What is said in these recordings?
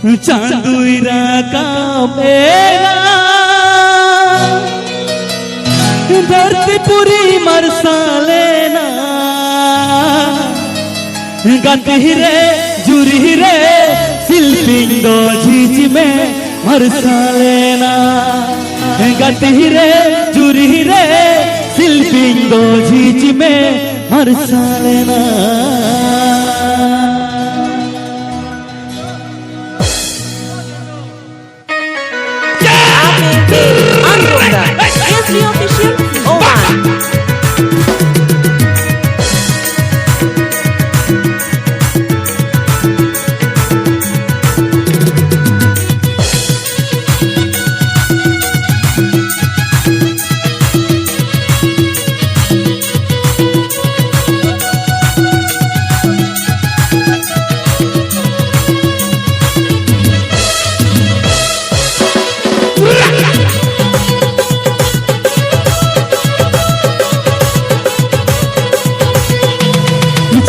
चांदुरा का मेरा धरती पूरी मरसा लेना गति रे जुरी रे सिल्पिंगो झीझ में मरसा लेना गति रे जुरी रे सिल्पिंगो झीझ में मरसा लेना PSV Official Oman.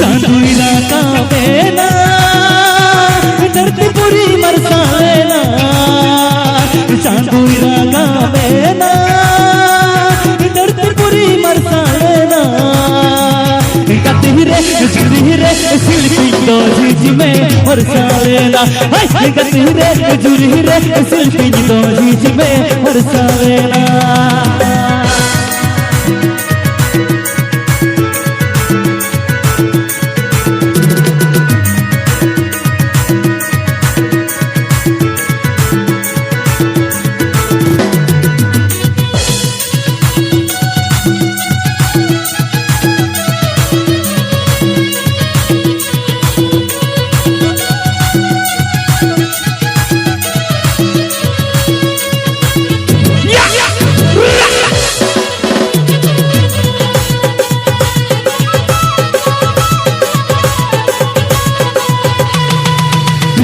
चांदुरा का मेला धरती पूरी मरसा लेना चांदुरा का मेला धरती पूरी मरसा लेना गति रे जुरी रे सिल्पिंगो झीझ में मरसा लेना गति रे जुरी रे सिल्पिंगो झीझ में मरसा लेना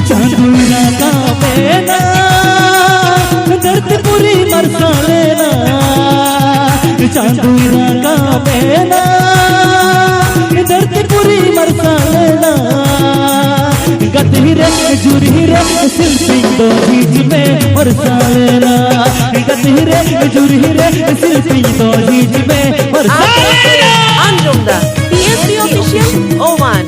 चांदुरा का मेला धरती पूरी मरसा लेना चांदुरा का मेला धरती पूरी मरसा लेना गति रे जुरी रे सिल्पिंगो झीझ में मरसा लेना गति रे जुरी रे सिल्पिंगो झीझ में मरसा लेना Anjumda PSV Official Oman.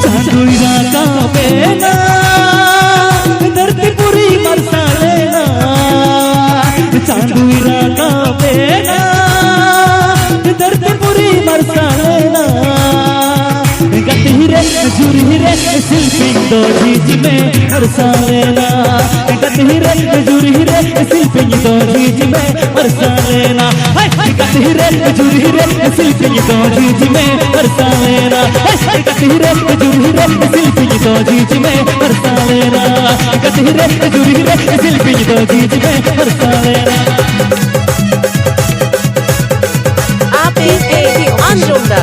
Chandura का मेला धरती पूरी मरसा लेना चांदुरा का मेला धरती पूरी मरसा लेना गति रे जुरी रे सिल्पिंगो झीझ में मरसा लेना गति रे जुरी रे सिल्पिंगो झीझ में मरसा लेना गति रे जुरी रे सिल्पिंगो झीझ में मरसा लेना गति रे जुरी रे सिल्पिंगो झीझ में मरसा लेना गति रे जुरी रे सिल्पिंगो झीझ में मरसा लेना APSV Anjumda